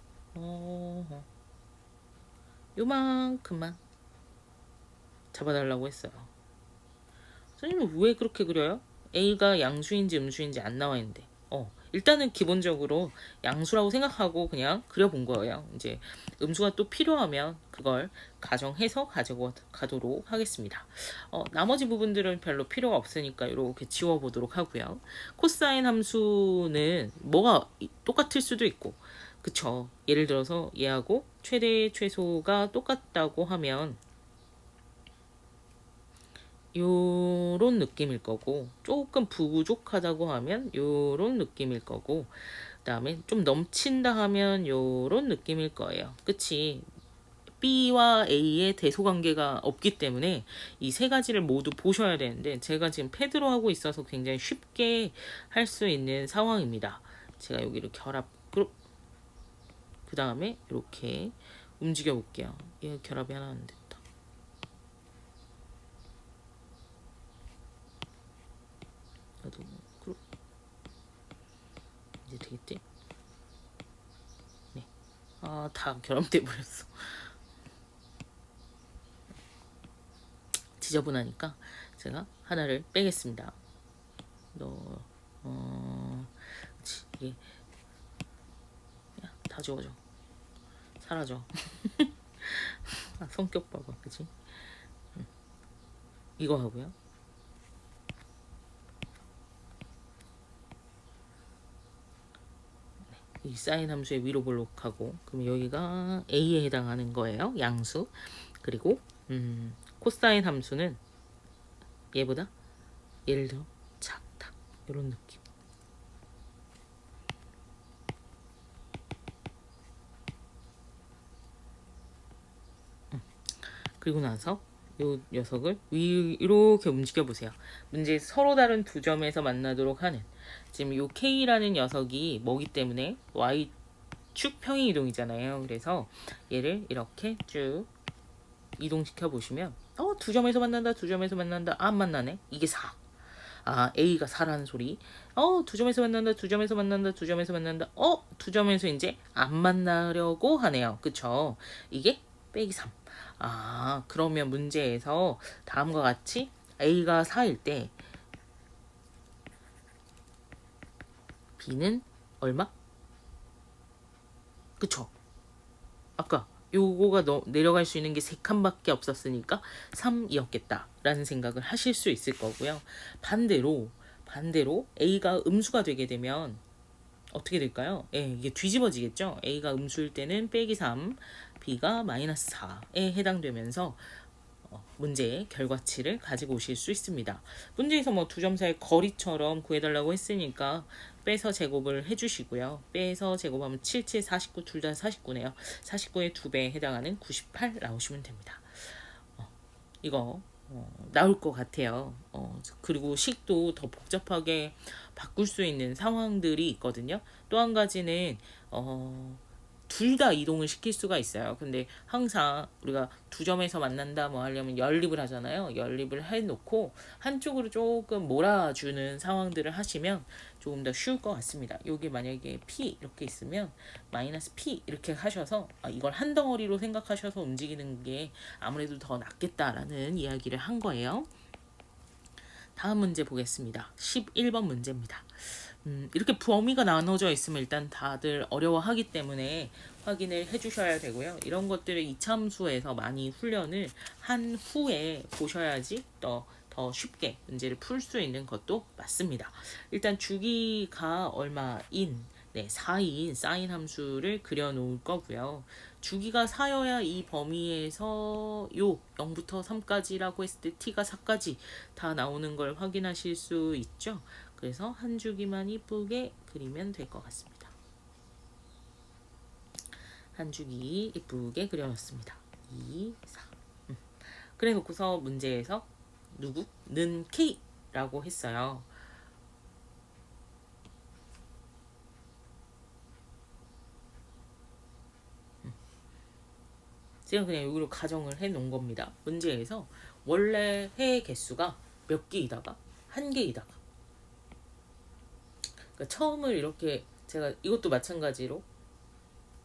Speaker 1: 요만큼만 잡아달라고 했어요. 선생님 왜 그렇게 그려요? A가 양수인지 음수인지 안 나와 있는데. 일단은 기본적으로 양수라고 생각하고 그냥 그려본 거예요. 이제 음수가 또 필요하면 그걸 가정해서 가지고 가도록 하겠습니다. 나머지 부분들은 별로 필요가 없으니까 이렇게 지워보도록 하고요. 코사인 함수는 뭐가 똑같을 수도 있고, 그쵸? 예를 들어서 얘하고 최대 최소가 똑같다고 하면 요런 느낌일 거고, 조금 부족하다고 하면 요런 느낌일 거고, 그 다음에 좀 넘친다 하면 요런 느낌일 거예요. 그치? B와 A의 대소관계가 없기 때문에 이 세 가지를 모두 보셔야 되는데, 제가 지금 패드로 하고 있어서 굉장히 쉽게 할 수 있는 상황입니다. 제가 여기를 결합, 그 다음에 이렇게 움직여 볼게요. 얘 결합이 하나 안 됐다. 나도 이제 되겠지? 네. 다 결합돼 버렸어. 지저분하니까 제가 하나를 빼겠습니다. 그치, 이게 다 지워져. 사라져. 성격 봐봐, 그치? 이거 하고요. 이 사인 함수의 위로 볼록하고, 그럼 여기가 A에 해당하는 거예요. 양수. 그리고 코사인 함수는 얘보다 예를 들어 작다. 이런 느낌. 그리고 나서 이 녀석을 이렇게 움직여 보세요. 문제 서로 다른 두 점에서 만나도록 하는, 지금 이 K라는 녀석이 뭐기 때문에 Y축 평행 이동이잖아요. 그래서 얘를 이렇게 쭉 이동시켜 보시면 두 점에서 만난다, 두 점에서 만난다. 안 만나네. 이게 4. A가 4라는 소리. 두 점에서 만난다, 두 점에서 만난다, 두 점에서 만난다. 두 점에서 이제 안 만나려고 하네요. 그쵸? 이게 빼기 3. 그러면 문제에서 다음과 같이 A가 4일 때 B는 얼마? 그쵸? 아까 요거가 내려갈 수 있는 게 3칸밖에 없었으니까 3이었겠다 라는 생각을 하실 수 있을 거고요. 반대로 A가 음수가 되게 되면 어떻게 될까요? 이게 뒤집어지겠죠. A가 음수일 때는 빼기 3, B가 마이너스 4에 해당되면서 문제의 결과치를 가지고 오실 수 있습니다. 문제에서 뭐 두 점 사이 거리처럼 구해달라고 했으니까 빼서 제곱을 해주시고요. 빼서 제곱하면 7, 7, 49, 둘 다 49네요. 49의 2배에 해당하는 98 나오시면 됩니다. 이거 나올 것 같아요. 그리고 식도 더 복잡하게 바꿀 수 있는 상황들이 있거든요. 또 한 가지는 둘 다 이동을 시킬 수가 있어요. 근데 항상 우리가 두 점에서 만난다 뭐 하려면 연립을 하잖아요. 연립을 해놓고 한쪽으로 조금 몰아주는 상황들을 하시면 조금 더 쉬울 것 같습니다. 여기 만약에 P 이렇게 있으면 마이너스 P 이렇게 하셔서 이걸 한 덩어리로 생각하셔서 움직이는 게 아무래도 더 낫겠다라는 이야기를 한 거예요. 다음 문제 보겠습니다. 11번 문제입니다. 이렇게 범위가 나눠져 있으면 일단 다들 어려워하기 때문에 확인을 해주셔야 되고요. 이런 것들을 이참수에서 많이 훈련을 한 후에 보셔야지 더 쉽게 문제를 풀 수 있는 것도 맞습니다. 일단 주기가 얼마인 4인 사인 함수를 그려놓을 거고요. 주기가 4여야 이 범위에서 0부터 3까지라고 했을 때 t가 4까지 다 나오는 걸 확인하실 수 있죠. 그래서 한 주기만 이쁘게 그리면 될 것 같습니다. 한 줄기 이쁘게 그려놨습니다. 2, 4. 그래 놓고서 문제에서 누구? 는 K라고 했어요. 제가 그냥 여기로 가정을 해 놓은 겁니다. 문제에서 원래 해의 개수가 몇 개이다가 한 개이다가, 그러니까 처음을 이렇게 제가 이것도 마찬가지로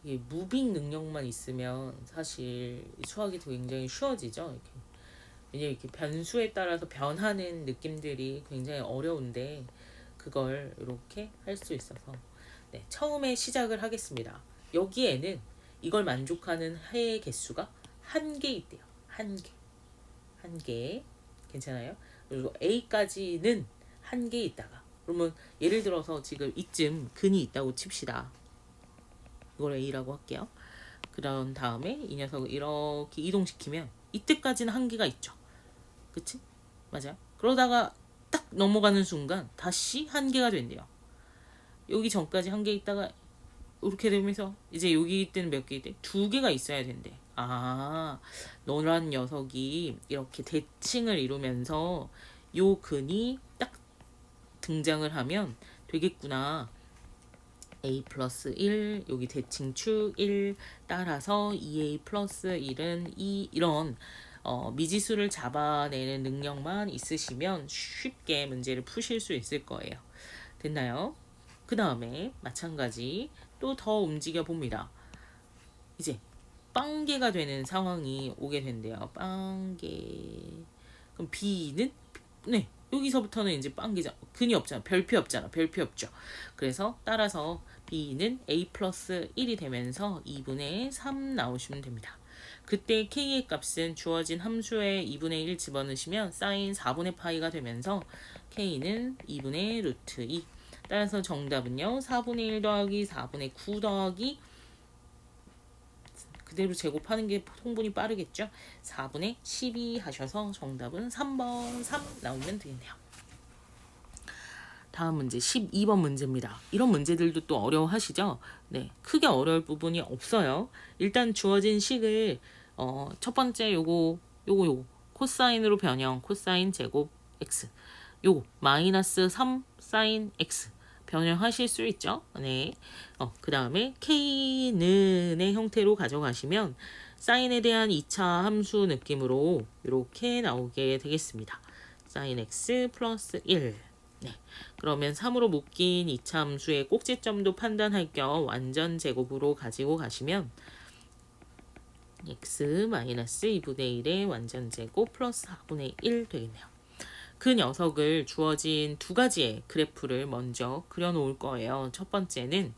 Speaker 1: 이게 무빙 능력만 있으면 사실 수학이 굉장히 쉬워지죠. 이렇게. 왜냐면 이렇게 변수에 따라서 변하는 느낌들이 굉장히 어려운데 그걸 이렇게 할 수 있어서, 네, 처음에 시작을 하겠습니다. 여기에는 이걸 만족하는 해의 개수가 한 개 있대요. 한 개. 한 개. 괜찮아요? 그리고 A까지는 한 개 있다가, 그러면 예를 들어서 지금 이쯤 근이 있다고 칩시다. 이걸 A라고 할게요. 그런 다음에 이 녀석을 이렇게 이동시키면 이때까지는 한 개가 있죠. 그치? 맞아요. 그러다가 딱 넘어가는 순간 다시 한 개가 된대요. 여기 전까지 한 개 있다가 이렇게 되면서 이제 여기 때는 몇 개 있대? 두 개가 있어야 된대. 아, 너란 녀석이 이렇게 대칭을 이루면서 요 근이 딱 등장을 하면 되겠구나. a 플러스 1, 여기 대칭축 1, 따라서 2a 플러스 1은 2, 이런 미지수를 잡아내는 능력만 있으시면 쉽게 문제를 푸실 수 있을 거예요. 됐나요? 그 다음에 마찬가지 또 더 움직여 봅니다. 이제 빵개가 되는 상황이 오게 된대요. 빵개. 그럼 B는, 네, 여기서부터는 이제 빵개죠. 근이 없잖아. 별표 없잖아. 별표 없죠. 그래서 따라서 B는 A 플러스 1이 되면서 2분의 3 나오시면 됩니다. 그때 K의 값은 주어진 함수에 2분의 1 집어넣으시면 사인 4분의 파이가 되면서 K는 2분의 루트 2. 따라서 정답은요, 4분의 1 더하기 4분의 9 더하기, 그대로 제곱하는 게 통분이 빠르겠죠. 4분의 12 하셔서 정답은 3번 3 나오면 되겠네요. 다음 문제 12번 문제입니다. 이런 문제들도 또 어려워하시죠? 네, 크게 어려울 부분이 없어요. 일단 주어진 식을 첫 번째 요거 코사인으로 변형, 코사인 제곱 x, 요거 마이너스 3 사인 x 변형하실 수 있죠. 네. 그 다음에 k는의 형태로 가져가시면 사인에 대한 2차 함수 느낌으로 이렇게 나오게 되겠습니다. 사인 x 플러스 1. 네. 그러면 3으로 묶인 2차 함수의 꼭지점도 판단할 겸 완전 제곱으로 가지고 가시면 x 마이너스 2분의 1의 완전 제곱 플러스 4분의 1 되겠네요. 그 녀석을 주어진 두 가지의 그래프를 먼저 그려 놓을 거예요. 첫 번째는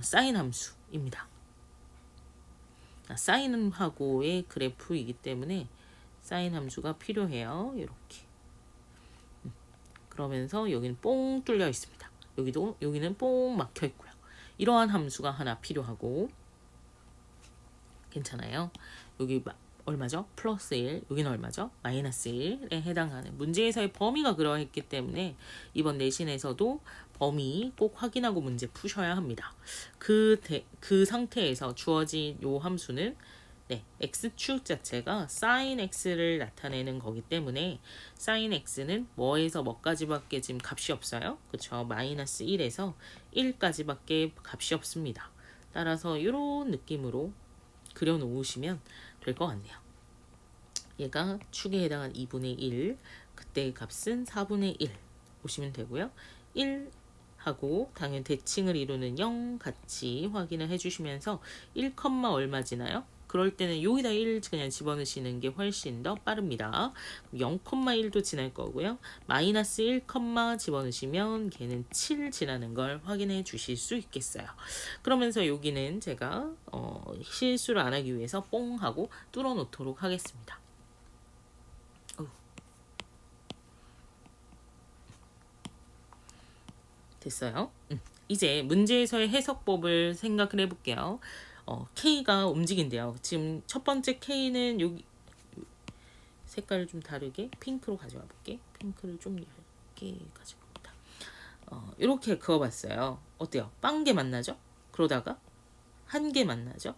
Speaker 1: 사인 함수입니다. 사인하고의 그래프이기 때문에 사인 함수가 필요해요. 이렇게. 그러면서 여기는 뽕 뚫려 있습니다. 여기는 뽕 막혀 있고요. 이러한 함수가 하나 필요하고, 괜찮아요. 여기 얼마죠? 플러스 1. 여기는 얼마죠? 마이너스 1에 해당하는 문제에서의 범위가 그러했기 때문에 이번 내신에서도 범위 꼭 확인하고 문제 푸셔야 합니다. 그 상태에서 주어진 요 함수는, 네, x축 자체가 sin x를 나타내는 거기 때문에 sin x는 뭐에서 뭐까지밖에 지금 값이 없어요. 그쵸? 마이너스 1에서 1까지밖에 값이 없습니다. 따라서 이런 느낌으로 그려 놓으시면 될 것 같네요. 얘가 축에 해당한 2분의 1, 그때의 값은 4분의 1 보시면 되고요. 1 하고 당연 대칭을 이루는 0 같이 확인을 해주시면서 1, 얼마지나요? 그럴 때는 여기다 1 그냥 집어넣으시는 게 훨씬 더 빠릅니다. 0,1도 지날 거고요. 마이너스 1, 집어넣으시면 걔는 7 지나는 걸 확인해 주실 수 있겠어요. 그러면서 여기는 제가 실수를 안 하기 위해서 뽕 하고 뚫어 놓도록 하겠습니다. 됐어요. 이제 문제에서의 해석법을 생각을 해볼게요. K가 움직인대요. 지금 첫 번째 K는 여기 색깔을 좀 다르게 핑크로 가져와 볼게. 핑크를 좀 얇게 가져옵니다. 이렇게 그어봤어요. 어때요? 빵개 만나죠? 그러다가 한 개 만나죠?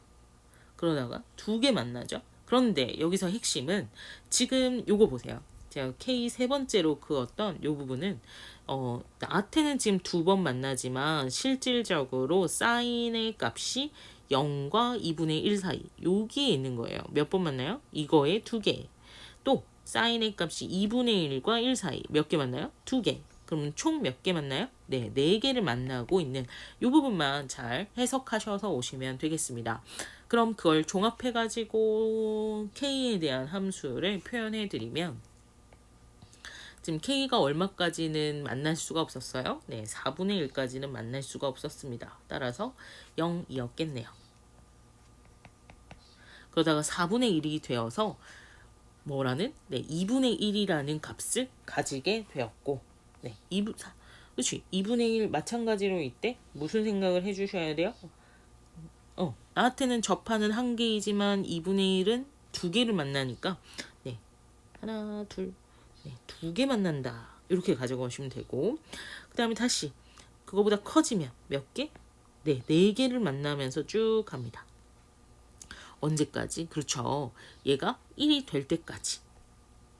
Speaker 1: 그러다가 두 개 만나죠. 그런데 여기서 핵심은 지금 요거 보세요. 제가 K 세 번째로 그었던 요 부분은 나한테는 지금 두 번 만나지만 실질적으로 사인의 값이 0과 2분의 1 사이 여기에 있는 거예요. 몇 번 만나요? 이거에 두 개. 또 사인의 값이 2분의 1과 1 사이 몇 개 만나요? 두 개. 그러면 총 몇 개 만나요? 네, 네 개를 만나고 있는 이 부분만 잘 해석하셔서 오시면 되겠습니다. 그럼 그걸 종합해가지고 K에 대한 함수를 표현해드리면 지금 K가 얼마까지는 만날 수가 없었어요? 네, 4분의 1까지는 만날 수가 없었습니다. 따라서 0이었겠네요. 그러다가 4분의 1이 되어서 뭐라는? 네, 2분의 1이라는 값을 가지게 되었고 네, 그렇지. 2분의 1 마찬가지로 이때 무슨 생각을 해주셔야 돼요? 나한테는 접하는 한 개이지만 2분의 1은 두 개를 만나니까 네, 하나, 둘, 네, 두 개 만난다. 이렇게 가져가시면 되고 그 다음에 다시 그거보다 커지면 몇 개? 네, 네 개를 만나면서 쭉 갑니다. 언제까지? 그렇죠. 얘가 1이 될 때까지.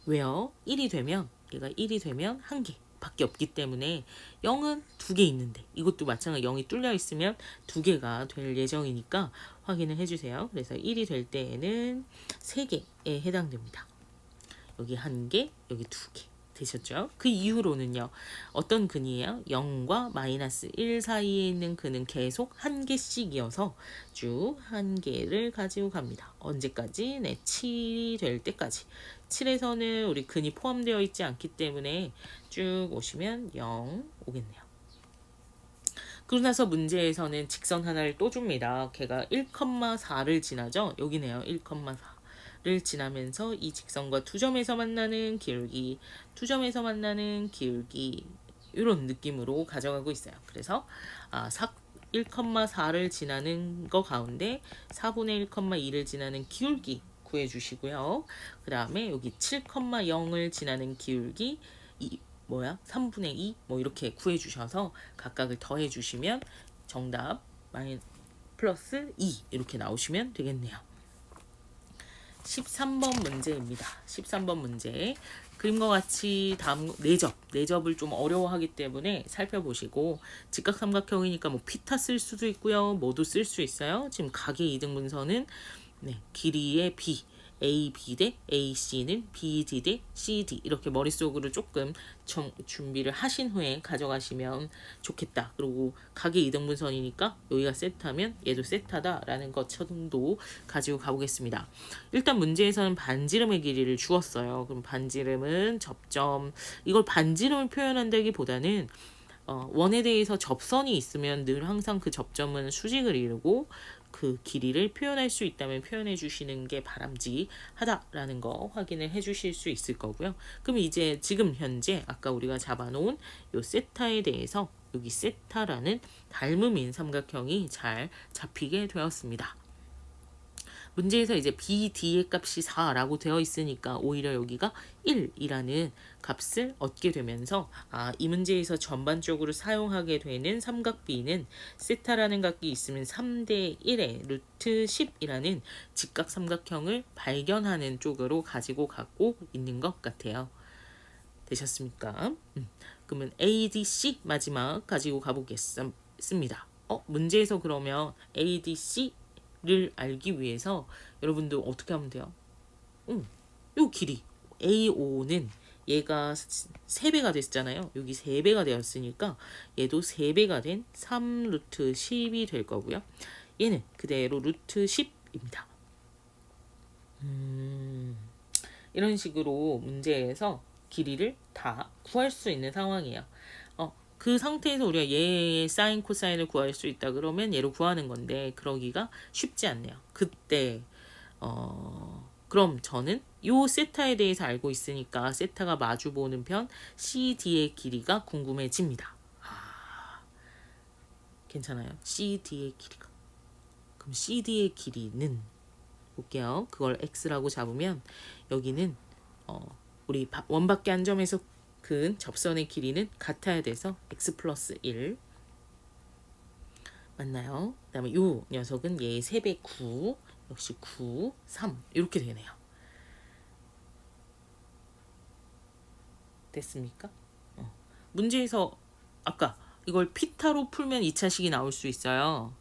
Speaker 1: 왜요? 1이 되면 얘가 1이 되면 한 개. 밖에 없기 때문에 0은 두 개 있는데 이것도 마찬가지 0이 뚫려 있으면 두 개가 될 예정이니까 확인을 해주세요. 그래서 1이 될 때에는 3개에 해당됩니다. 여기 한 개, 여기 두 개 되셨죠? 그 이후로는요. 어떤 근이에요? 0과 마이너스 1 사이에 있는 근은 계속 한 개씩이어서 쭉 한 개를 가지고 갑니다. 언제까지? 네, 7이 될 때까지. 7에서는 우리 근이 포함되어 있지 않기 때문에 쭉 오시면 0 오겠네요. 그러고 나서 문제에서는 직선 하나를 또 줍니다. 걔가 1,4를 지나죠? 여기네요. 1,4를 지나면서 이 직선과 두 점에서 만나는 기울기, 두 점에서 만나는 기울기 이런 느낌으로 가져가고 있어요. 그래서 1,4를 지나는 거 가운데 4분의 1,2를 지나는 기울기 구해주시고요. 그 다음에 여기 7,0을 지나는 기울기 3분의 2 뭐 이렇게 구해주셔서 각각을 더해주시면 정답 플러스 2 이렇게 나오시면 되겠네요. 13번 문제입니다. 13번 문제 그림과 같이 다음 내접을 좀 어려워하기 때문에 살펴보시고 직각삼각형이니까 뭐 피타 쓸 수도 있고요. 뭐도 쓸 수 있어요. 지금 각의 이등분선은 네, 길이의 b AB 대 AC는 BD 대 CD 이렇게 머릿속으로 조금 준비를 하신 후에 가져가시면 좋겠다. 그리고 각의 이등분선이니까 여기가 세타면 얘도 세타다라는 것 정도 가지고 가보겠습니다. 일단 문제에서는 반지름의 길이를 주었어요. 그럼 반지름은 접점 이걸 반지름을 표현한다기보다는 원에 대해서 접선이 있으면 늘 항상 그 접점은 수직을 이루고 그 길이를 표현할 수 있다면 표현해 주시는 게 바람직하다라는 거 확인을 해 주실 수 있을 거고요. 그럼 이제 지금 현재 아까 우리가 잡아놓은 요 세타에 대해서 여기 세타라는 닮음인 삼각형이 잘 잡히게 되었습니다. 문제에서 이제 BD의 값이 4라고 되어 있으니까 오히려 여기가 1이라는 값을 얻게 되면서 이 문제에서 전반적으로 사용하게 되는 삼각 B는 세타라는 각이 있으면 3대 1의 루트 10이라는 직각 삼각형을 발견하는 쪽으로 가지고 가고 있는 것 같아요. 되셨습니까? 그러면 ADC 마지막 가지고 가보겠습니다. 문제에서 그러면 ADC 를 알기 위해서 여러분들 어떻게 하면 돼요? 요 길이 A5는 얘가 3배가 됐잖아요. 여기 3배가 되었으니까 얘도 3배가 된 3 루트 10이 될 거고요. 얘는 그대로 루트 10입니다. 이런 식으로 문제에서 길이를 다 구할 수 있는 상황이에요. 그 상태에서 우리가 얘의 사인 코사인을 구할 수 있다 그러면 얘로 구하는 건데 그러기가 쉽지 않네요. 그때 그럼 저는 요 세타에 대해서 알고 있으니까 세타가 마주보는 편 CD의 길이가 궁금해집니다. 괜찮아요. CD의 길이가. 그럼 CD의 길이는 볼게요. 그걸 X라고 잡으면 여기는 우리 원밖에 한 점에서 근 접선의 길이는 같아야 돼서 x 플러스 1 맞나요? 그 다음에 이 녀석은 얘의 3배 9 역시 9, 3 이렇게 되네요. 됐습니까? 문제에서 아까 이걸 피타로 풀면 2차식이 나올 수 있어요.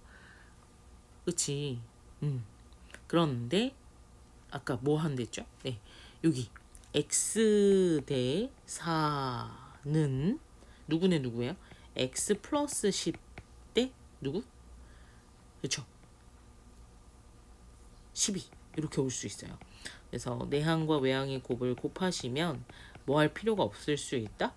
Speaker 1: 그치? 그런데 아까 뭐 한댔죠? 네, 여기 x 대 4는 누구네 누구예요? x 플러스 10 대 누구? 그렇죠? 12 이렇게 올 수 있어요. 그래서 내항과 외항의 곱을 곱하시면 뭐 할 필요가 없을 수 있다?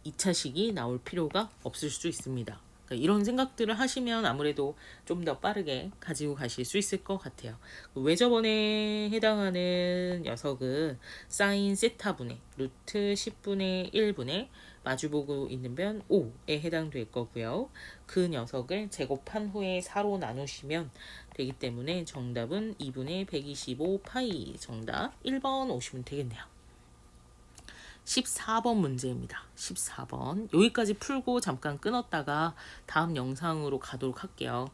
Speaker 1: 2차식이 나올 필요가 없을 수 있습니다. 그러니까 이런 생각들을 하시면 아무래도 좀 더 빠르게 가지고 가실 수 있을 것 같아요. 외접원에 해당하는 녀석은 사인 세타분의 루트 10분의 1분의 마주보고 있는 변 5에 해당될 거고요. 그 녀석을 제곱한 후에 4로 나누시면 되기 때문에 정답은 2분의 125 파이 정답 1번 오시면 되겠네요. 14번 문제입니다. 14번. 여기까지 풀고 잠깐 끊었다가 다음 영상으로 가도록 할게요.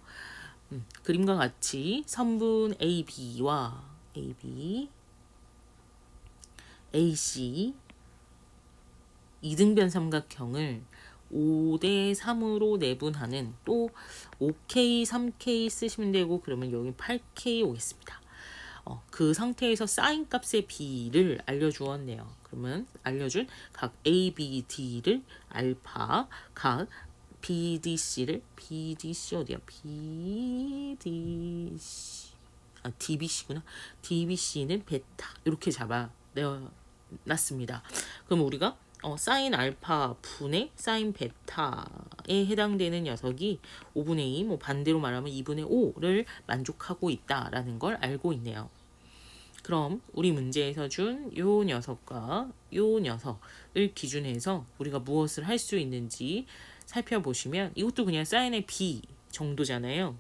Speaker 1: 그림과 같이 선분 AB와 AB, AC 이등변 삼각형을 5대 3으로 내분하는 또 5K, 3K 쓰시면 되고 그러면 여기 8K 오겠습니다. 그 상태에서 사인 값의 B를 알려주었네요. 그러면 알려준 각 A, B, D를 알파, 각 BDC를 BDC 어디야? BDC DBC구나. DBC는 베타 이렇게 잡아 놨습니다. 그럼 우리가 사인 알파 분의 사인 베타에 해당되는 녀석이 5분의 2, 뭐 반대로 말하면 2분의 5를 만족하고 있다라는 걸 알고 있네요. 그럼 우리 문제에서 준 요 녀석과 요 녀석을 기준해서 우리가 무엇을 할 수 있는지 살펴보시면 이것도 그냥 사인의 B 정도잖아요.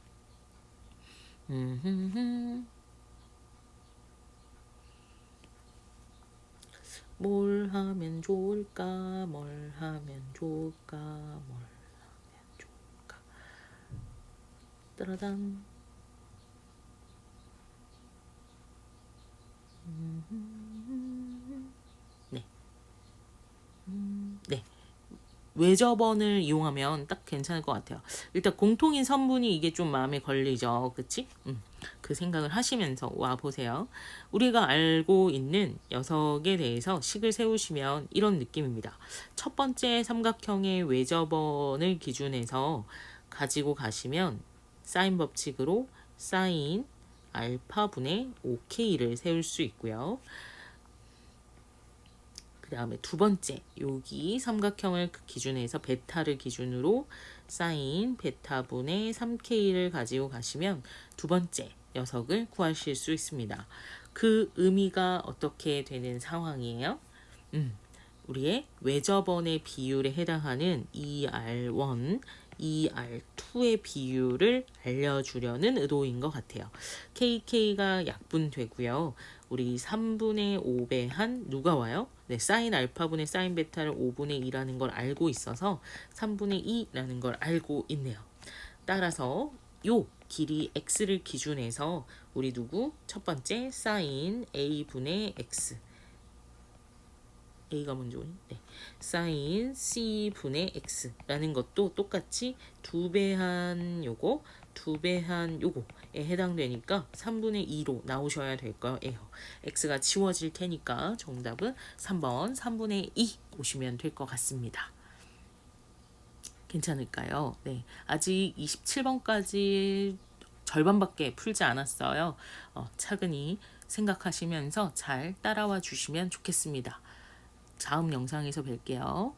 Speaker 1: 뭘 하면 좋을까? 뭘 하면 좋을까? 뭘 하면 좋을까? 따라단. 네. 네. 외접원을 이용하면 딱 괜찮을 것 같아요. 일단 공통인 선분이 이게 좀 마음에 걸리죠. 그치? 그 생각을 하시면서 와 보세요. 우리가 알고 있는 녀석에 대해서 식을 세우시면 이런 느낌입니다. 첫 번째 삼각형의 외접원을 기준해서 가지고 가시면 사인 법칙으로 사인 알파분의 5K를 세울 수 있고요. 그 다음에 두 번째 여기 삼각형을 기준해서 베타를 기준으로 사인 베타분의 3K를 가지고 가시면 두 번째 녀석을 구하실 수 있습니다. 그 의미가 어떻게 되는 상황이에요? 우리의 외접원의 비율에 해당하는 ER1, ER2의 비율을 알려주려는 의도인 것 같아요. KK가 약분되고요. 우리 3분의 5배한 누가 와요? 네, 사인 알파분의 사인 베타를 5분의 2라는 걸 알고 있어서 3분의 2라는 걸 알고 있네요. 따라서 요 길이 x를 기준해서 우리 누구? 첫 번째 사인 a분의 x a가 먼저 오니? 네. 사인 c분의 x라는 것도 똑같이 2배한 요거 2배한 요거에 해당되니까 3분의 2로 나오셔야 될 거예요. x가 지워질 테니까 정답은 3번 3분의 2 오시면 될 것 같습니다. 괜찮을까요? 네. 아직 27번까지 절반밖에 풀지 않았어요. 차근히 생각하시면서 잘 따라와 주시면 좋겠습니다. 다음 영상에서 뵐게요.